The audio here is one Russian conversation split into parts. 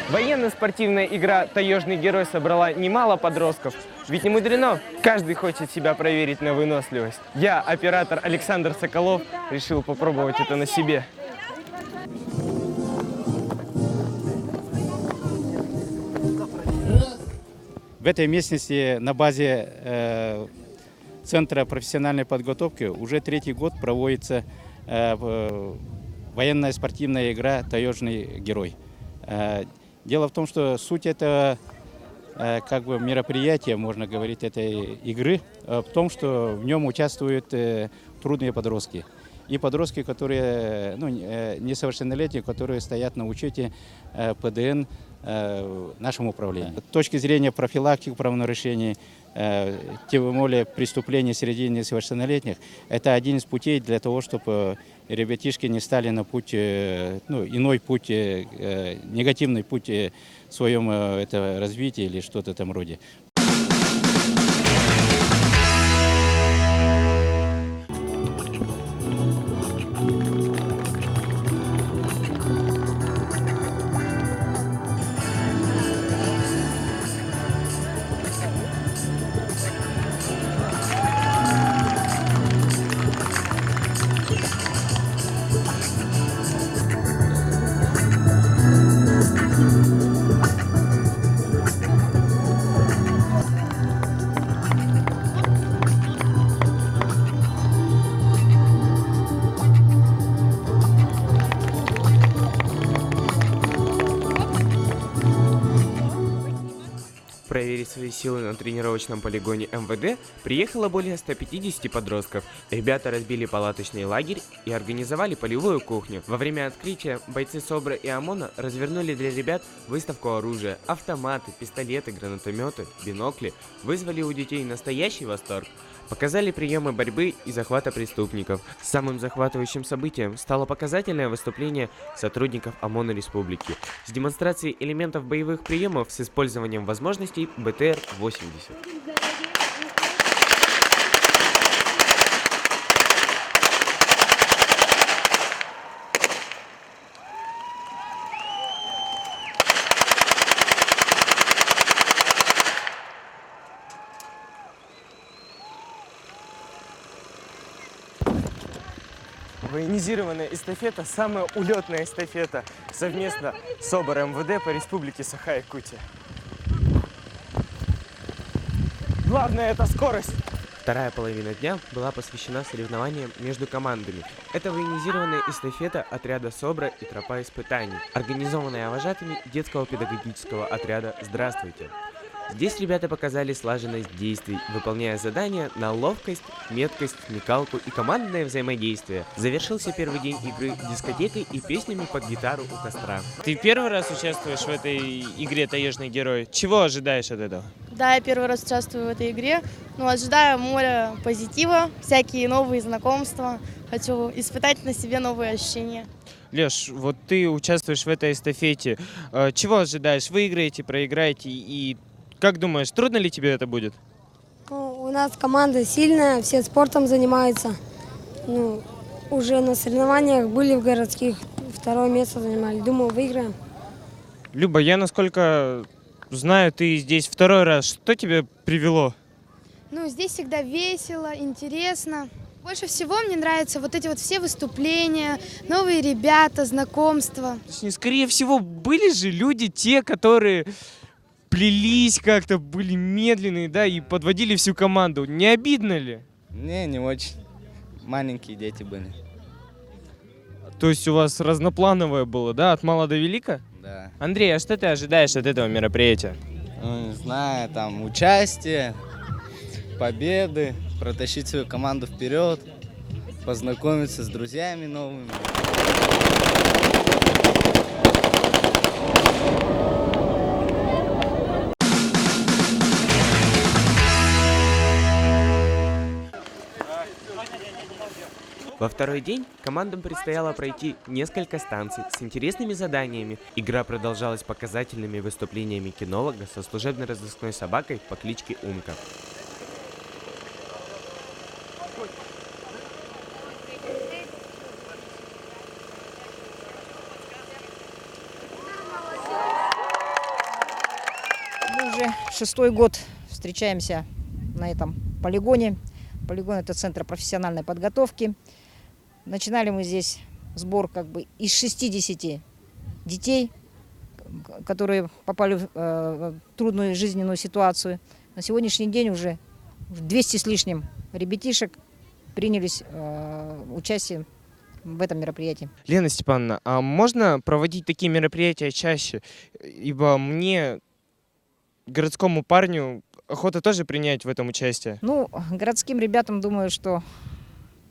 Военно-спортивная игра «Таежный герой» собрала немало подростков. Ведь не мудрено, каждый хочет себя проверить на выносливость. Я, оператор Александр Соколов, решил попробовать это на себе. В этой местности на базе Центра профессиональной подготовки уже 3-й год проводится военная спортивная игра «Таежный герой». Дело в том, что суть этого мероприятия, можно говорить, этой игры, в том, что в нем участвуют трудные подростки. И подростки, которые несовершеннолетние, которые стоят на учете ПДН нашему управлению. С точки зрения профилактики правонарушений, тем более преступлений среди несовершеннолетних, это один из путей для того, чтобы ребятишки не стали на путь, иной путь, негативный путь в своем развитии или что-то там роде. Проверить свои силы на тренировочном полигоне МВД приехало более 150 подростков. Ребята разбили палаточный лагерь и организовали полевую кухню. Во время открытия бойцы СОБРа и ОМОНа развернули для ребят выставку оружия. Автоматы, пистолеты, гранатометы, бинокли вызвали у детей настоящий восторг. Показали приемы борьбы и захвата преступников. Самым захватывающим событием стало показательное выступление сотрудников ОМОНа Республики с демонстрацией элементов боевых приемов с использованием возможностей БТР-80. Военизированная эстафета – самая улетная эстафета совместно с СОБР МВД по Республике Саха-Якутия. Главное – это скорость. Вторая половина дня была посвящена соревнованиям между командами. Это военизированная эстафета отряда СОБРа и тропа испытаний, организованная вожатыми детского педагогического отряда «Здравствуйте». Здесь ребята показали слаженность действий, выполняя задания на ловкость, меткость, смекалку и командное взаимодействие. Завершился первый день игры дискотекой и песнями под гитару у костра. Ты первый раз участвуешь в этой игре «Таежный герой». Чего ожидаешь от этого? Да, я первый раз участвую в этой игре. Ожидаю море позитива, всякие новые знакомства. Хочу испытать на себе новые ощущения. Леш, вот ты участвуешь в этой эстафете. Чего ожидаешь? Выиграете, проиграете и... Как думаешь, трудно ли тебе это будет? У нас команда сильная, все спортом занимаются. Уже на соревнованиях были в городских, 2-е место занимали. Думаю, выиграем. Люба, я насколько знаю, ты здесь 2-й раз. Что тебя привело? Здесь всегда весело, интересно. Больше всего мне нравятся вот эти вот все выступления, новые ребята, знакомства. Точнее, скорее всего, были же люди те, которые... плелись как-то, были медленные, да, и подводили всю команду. Не обидно ли? Не очень. Маленькие дети были. То есть у вас разноплановое было, да, от мала до велика? Да. Андрей, а что ты ожидаешь от этого мероприятия? Не знаю, там участие, победы, протащить свою команду вперед, познакомиться с друзьями новыми. Во второй день командам предстояло пройти несколько станций с интересными заданиями. Игра продолжалась показательными выступлениями кинолога со служебно-розыскной собакой по кличке Умка. Мы уже 6-й год встречаемся на этом полигоне. Полигон – это центр профессиональной подготовки. Начинали мы здесь сбор из 60 детей, которые попали в трудную жизненную ситуацию. На сегодняшний день уже 200 с лишним ребятишек принялись участие в этом мероприятии. Лена Степановна, а можно проводить такие мероприятия чаще? Ибо мне, городскому парню, охота тоже принять в этом участие. Ну, городским ребятам, думаю, что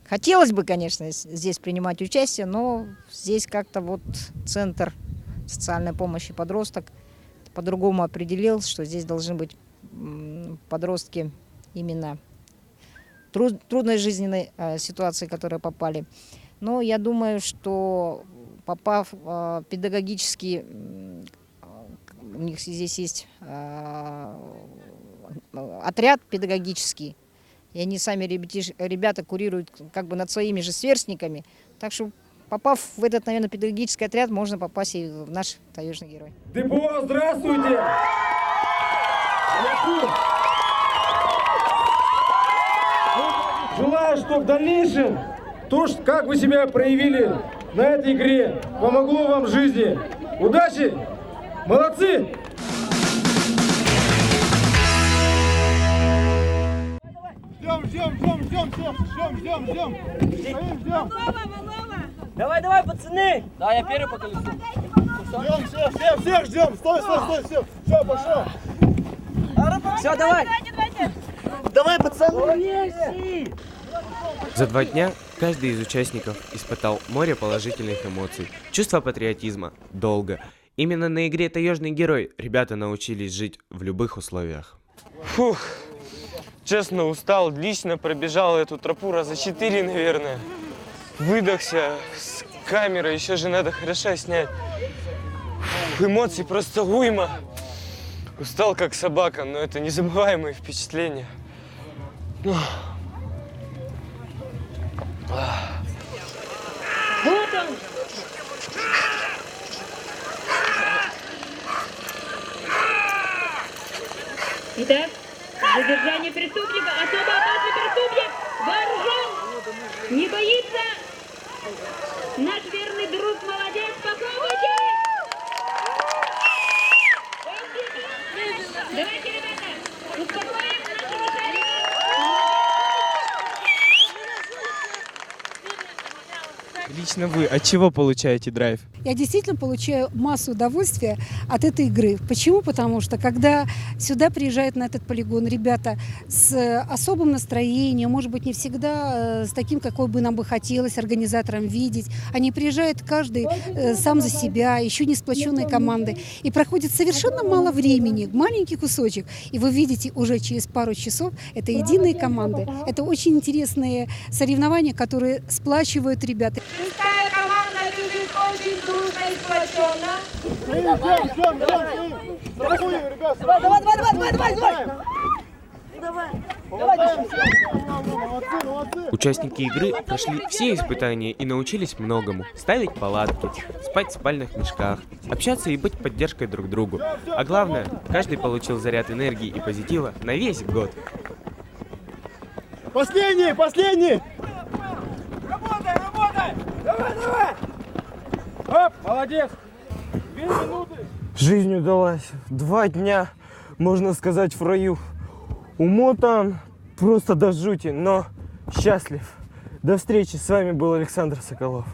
хотелось бы, конечно, здесь принимать участие, но здесь как-то вот центр социальной помощи подросток по-другому определил, что здесь должны быть подростки именно трудной жизненной ситуации, в которую попали. Но я думаю, что попав в педагогический, у них здесь есть отряд педагогический, и они сами, ребята, курируют над своими же сверстниками. Так что, попав в этот, наверное, педагогический отряд, можно попасть и в наш таежный герой. ДПО, здравствуйте! Желаю, что в дальнейшем то, как вы себя проявили на этой игре, помогло вам в жизни. Удачи! Молодцы! Ждем. Давай, пацаны! Да, я первый по колесу. Всех ждем! Стой! Все, пошел! Все, давай! Давай, пацаны! За 2 дня каждый из участников испытал море положительных эмоций, чувство патриотизма, долга. Именно на игре «Таежный герой» ребята научились жить в любых условиях. Фух, честно устал, лично пробежал эту тропу раза 4, наверное. Выдохся, с камерой еще же надо хорошо снять. Фух, эмоций просто уйма. Устал как собака, но это незабываемые впечатления. Вот он! Итак, задержание преступника, особо опасный преступник, вооружен, не боится. Наш верный друг, молодец, попробуйте! Давайте, ребята, успокоим нашего шарика. Лично вы от чего получаете драйв? Я действительно получаю массу удовольствия от этой игры. Почему? Потому что когда сюда приезжают на этот полигон ребята с особым настроением, может быть, не всегда с таким, какой бы нам бы хотелось организаторам видеть, они приезжают каждый сам за себя, еще не сплоченной командой, и проходит совершенно мало времени, маленький кусочек, и вы видите уже через пару часов, это единые команды, это очень интересные соревнования, которые сплачивают ребят. Шестая команда бежит очень дружно и сплоченно. Участники игры прошли все испытания и научились многому. Ставить палатки, спать в спальных мешках, общаться и быть поддержкой друг другу. А главное, каждый получил заряд энергии и позитива на весь год. Последний! Работай! Давай! Оп, молодец! 2 минуты! Жизнь удалась. 2 дня, можно сказать, в раю. Умотан просто до жути, но счастлив. До встречи. С вами был Александр Соколов.